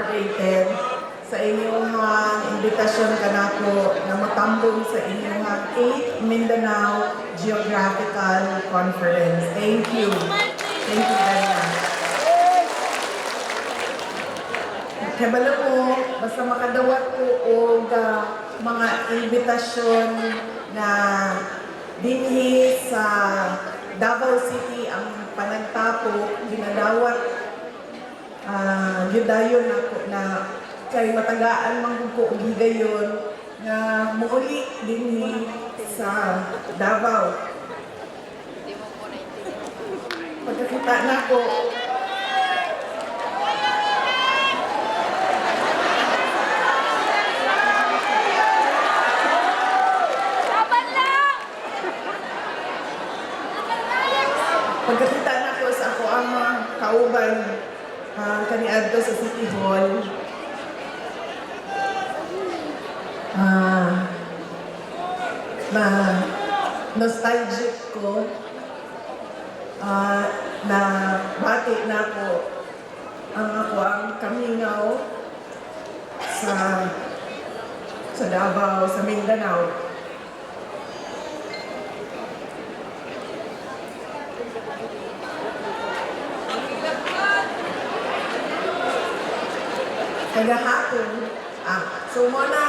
Incorporated sa inyong imbitasyon kanako na matambong sa inyong 8th Mindanao Geographical Conference. Thank you. Thank you very much. Kabalo po, basta makadawat ko og mga imbitasyon na dinhi sa Davao City ang panagtapo, ginadawat gidayon ako na kay matagaan man ko og higayon na muuli dinhi sa Davao. Pagkakita nako pagkakita nako sa ako ang mga kauban kaniadto sa City Hall, na nostalgic ko, na bati na ko ang ako ang kamingaw sa Davao, sa Mindanao. Kagahapon, so muna,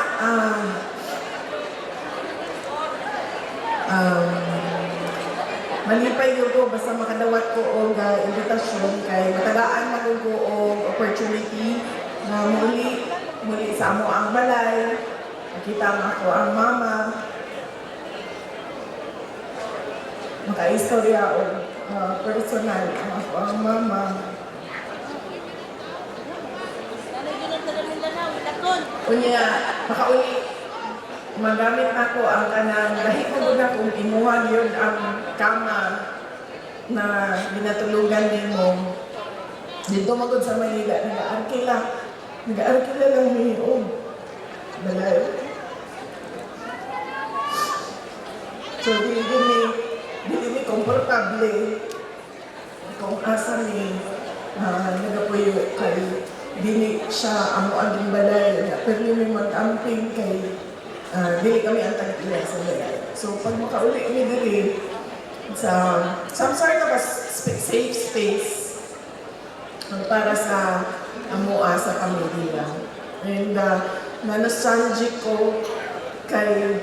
malipay yun ko, basta makadawat ko o invitasyon kay matagaan na ko o opportunity na muli sa amo ang balay, nakita nga ako ang mama, makaistorya o personal ako ang mama. Unya, makauli, magamit ako ang kanang dahil ko na kung imuhan yun ang kama na binatulugan din mo. Dito magod sa Manila, nag-arkila lang niyo. Balay. So, hindi ni komportable kung asa ni nagapuyo kay dili siya amo aging balay, pero yung mag-amping kay dili kami ang tag-ila sa balay. So pag makauli ni dili sa some sort of a safe space para sa amoa sa pamilya. And na-nostalgic ko kay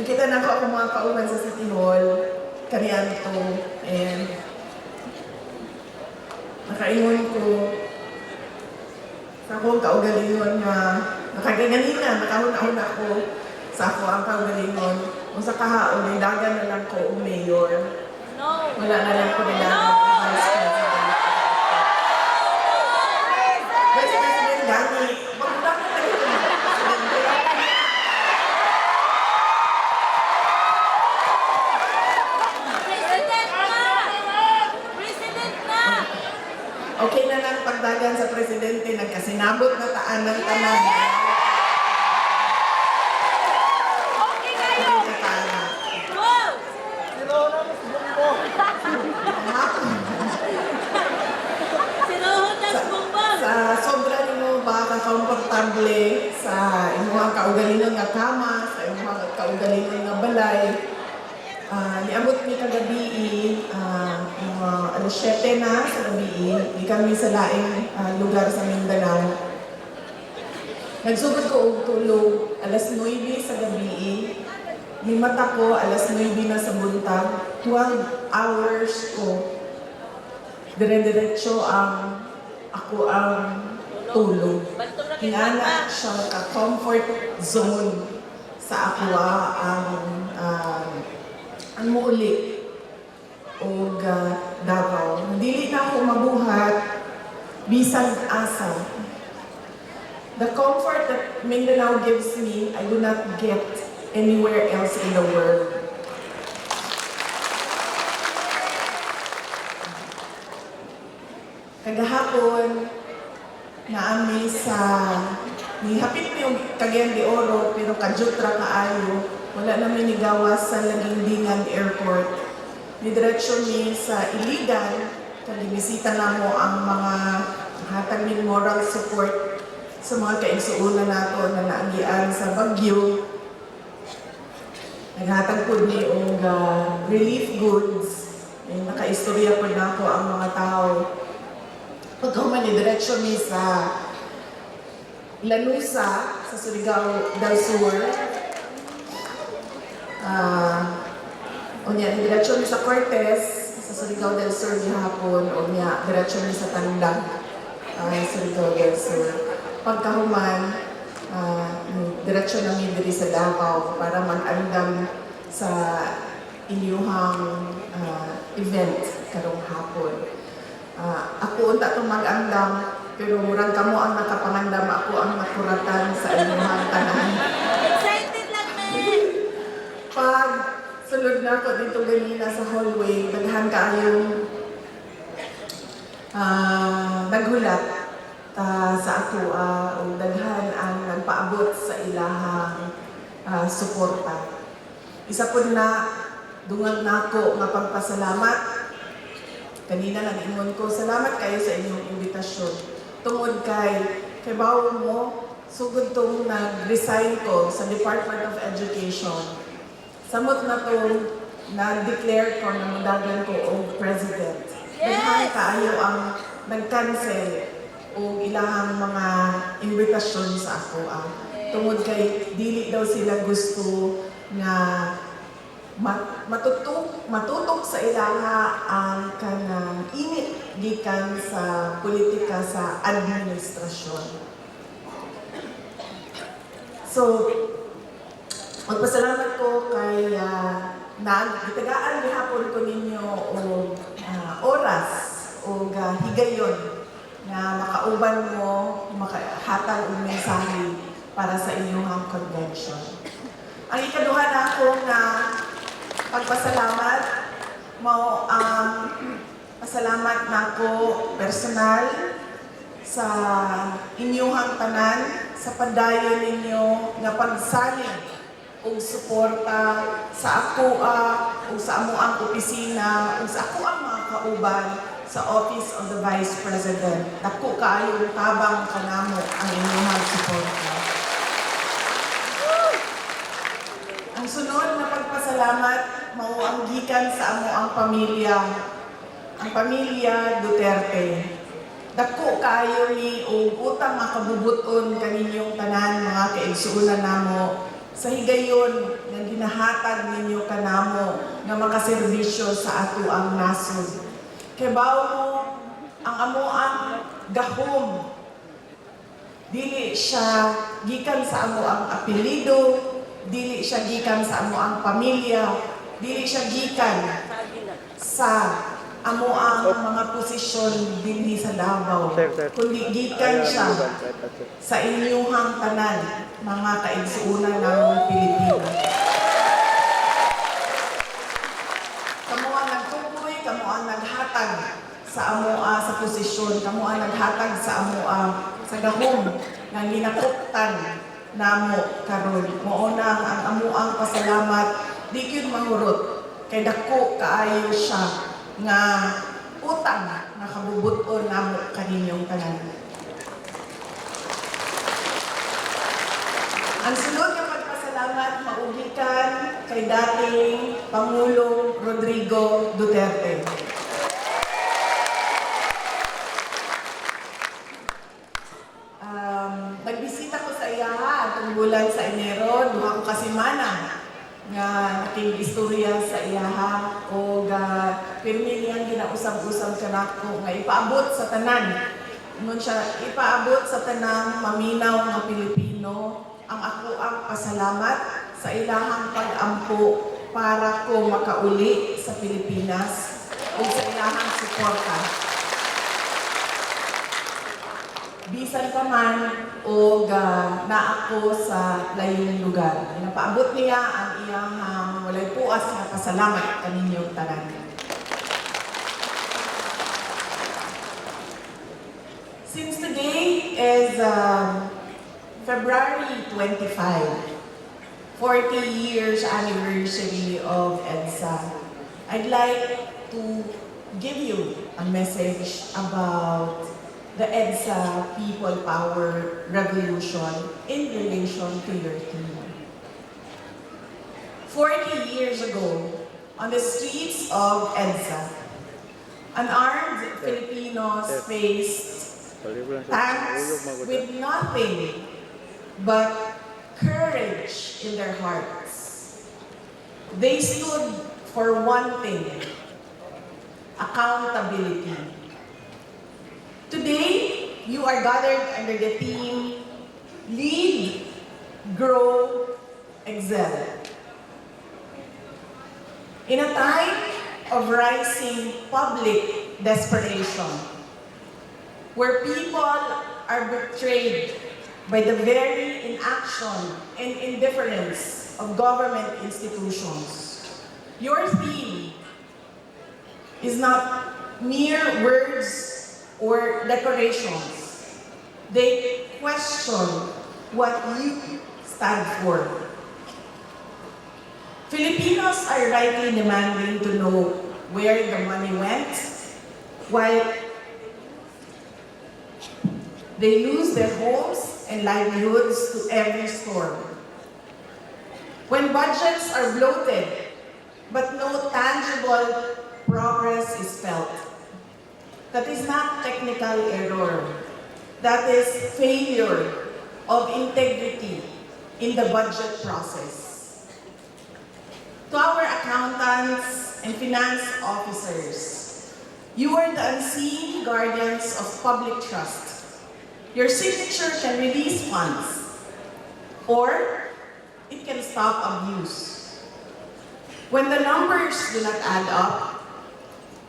nakita na ako mga kauban sa City Hall, kanianto, and nakaingon ko sa akong kaugalingon nga nakaganina, nakahun-ahon ako sa ako ang kaugalingon. Kung sa kahaon, nilagan na lang ko ang mayor. Wala na lang ko nilagan ang vice president. Vice President Gani, magulak na tayo ito. Okay na lang pagdagan sa presidente, nagkasinabot na taan ng tanan. Okay kayo! Wow! Sinuhod ng bumbang! Sa sobra nimo ba ka-komportable sa inyong kaugalingon nga kama, sa inyong kaugalingon nga balay, niabot ni kagabi, mga alas 7 na sa gabi, di kami sa laing lugar sa Mindanao. Nagsugod ko og tulog alas 9 sa gabi, yung mata ko alas 9 na sa buntag, 12 hours ko. Dire-diretso ako ang tulog. Hinana siya ka-comfort zone sa ako ang muuli o Davao. Dili na ako mabuhat bisag asa. The comfort that Mindanao gives me, I do not get anywhere else in the world. Kagahapon, naami sa nihapit mo yung Cagayan de Oro, pero kajutra kaayo, wala namin nigawas sa Lagindingan Airport. Nidiretso ni sa Iligan, kalimisita na mo ang mga hatag min moral support sa mga kaigsuonan nato na naagian sa bagyo. Naghatag po ni og relief goods. Nakaistorya po na ako ang mga tao. Pagkahuman ni diretsyo mi sa Lanusa, sa Surigao del Sur. Unya, diretsyo mi sa Cortez, sa Surigao del Sur gihapon. Unya, diretsyo mi sa Tandag, Surigao del Sur. Pagkahuman, diretsyo namin diri sa Davao para mag-andam sa inyuhang event karong hapon. Ako unta itong mag-andam, pero murang kamo ang nakapangandam, ako ang nakuratan sa inyuhang tanan. Excited lang, men! Pag sulod na ako dito ganina sa hallway, daghan kayong naghulat sa ako o daghan ang nagpaabot sa ilahang suporta. Isa po na, dungag na ako nga pagpasalamat. Kanina nag-ingon ko, salamat kayo sa inyong imbitasyon. Tungod kay bawo mo, sugod tong nag-resign ko sa Department of Education. Samot na to, na-declare ko na mudagan ko o president. Daghan kaayo ang nag-cancel o ilahang mga imbitasyon sa ako. Tungod kay dili daw sila gusto nga matutok sa ilaha ang kanang init gikan sa politika sa administrasyon. So, magpasalamat ko kay nagitagaan gihapon ko ninyo og oras o higayon na makauban mo, makahatag og mensahe para sa inyong convention. Ang ikaduha na ako na pagpasalamat, pasalamat na ako personal sa inyong tanan, sa padayon ninyo na pagsalig o suporta sa ako o sa amuang opisina o sa ako ang mga kauban sa Office of the Vice President. Dako kaayo tabang kanamo ang inyong suporta. Ang sunod na pagpasalamat mao ang gikan sa amo ang pamilya Duterte. Dako kaayo ni og utang makabubuton kaninyong tanan mga kaigsuonan namo sa higayon nga ginahatag ninyo kanamo nga makaserbisyo sa ato ang nasod. Kay bawo mo ang amo ang gahom dili siya gikan sa amo ang apelyido, dili siya gikan sa amo ang pamilya, dili siya gikan sa amo ang mga posisyon dinhi sa Davao, kundi gikan siya sa inyuhang tanan, mga kaigsuonan ng Pilipinas. Kamo ang nagtukoy, kamo ang naghatag sa amo sa posisyon, kamo ang naghatag sa amo sa gahom nga ginakuptan namo karon. Mao na ang amo ang pasalamat di gyud mahurot kay dako kaayo siya nga utang nga kabubuton namo kaninyong tanan. Ang sunod nga pagpasalamat maugikan kay dating Pangulong Rodrigo Duterte. Nagbisita ko sa iya atong bulan sa Enero, duha ko kasimana nga nakigistorya sa iyaha o pirmi niyang ginausab-usab kanako nga ipaabot sa tanan. Ngun siya ipaabot sa tanang maminaw nga Pilipino ang ako ang pasalamat sa ilahang pag-ampo para ko makauli sa Pilipinas o sa ilahang suporta. Bisan pa man o na ako sa layong lugar. Napaabot niya ang iyang walay puas na pasalamat kaninyong tanan. Since today is February 25, 40 years anniversary of EDSA, I'd like to give you a message about the EDSA People Power Revolution in relation to your team. 40 years ago, on the streets of EDSA, unarmed Filipinos faced tanks with nothing but courage in their hearts. They stood for one thing: accountability. Today, you are gathered under the theme, Lead, Grow, Excel. In a time of rising public desperation, where people are betrayed by the very inaction and indifference of government institutions, your theme is not mere words or decorations. They question what you stand for. Filipinos are rightly demanding to know where the money went, while they lose their homes and livelihoods to every storm. When budgets are bloated, but no tangible progress is felt, that is not technical error. That is failure of integrity in the budget process. To our accountants and finance officers, you are the unseen guardians of public trust. Your signature can release funds, or it can stop abuse. When the numbers do not add up,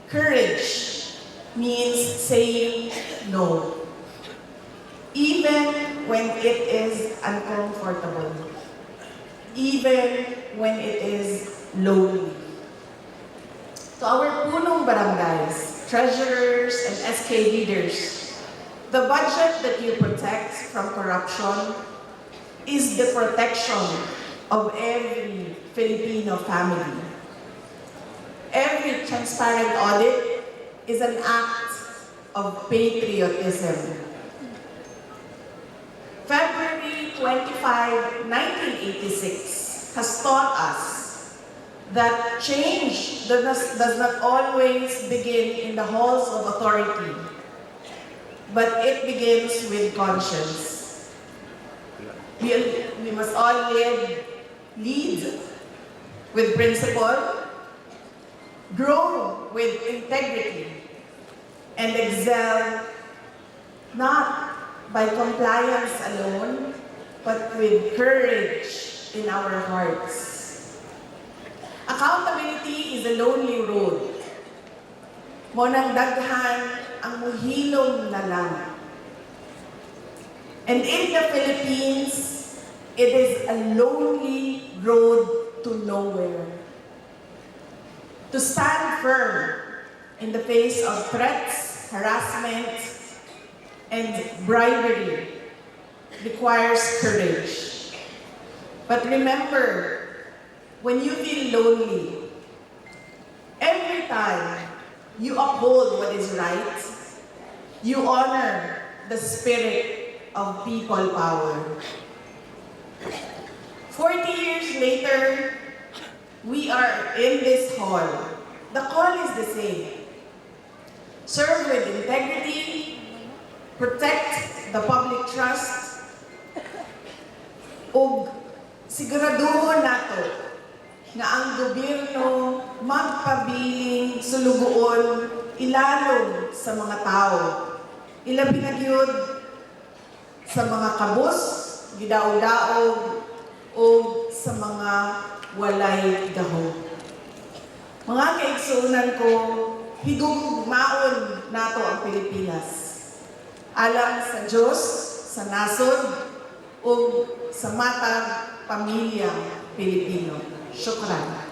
courage means saying no, even when it is uncomfortable, even when it is lonely. To our punong barangays, treasurers, and SK leaders, the budget that you protect from corruption is the protection of every Filipino family. Every transparent audit is an act of patriotism. February 25, 1986 has taught us that change does not always begin in the halls of authority, but it begins with conscience. We must all lead with principle, grow with integrity, and excel not by compliance alone, but with courage in our hearts. Accountability is a lonely road. Monang daghan ang muhilom na lang. And in the Philippines, it is a lonely road to nowhere. To stand firm in the face of threats, harassment, and bribery requires courage. But remember, when you feel lonely, every time you uphold what is right, you honor the spirit of people power. 40 years later, we are in this hall. The call is the same. Serve with integrity, protect the public trust, ug siguraduhon nato nga ang gobyerno magpabiling sulugoon ilalong sa mga tao. Ilabi na gyud sa mga kabus, gidaog-daog, o sa mga walay gahom. Mga kaigsunan ko, higugmaon nato ang Pilipinas. Alang sa Diyos, sa nasod, o sa matang pamilyang Pilipino. Syukran.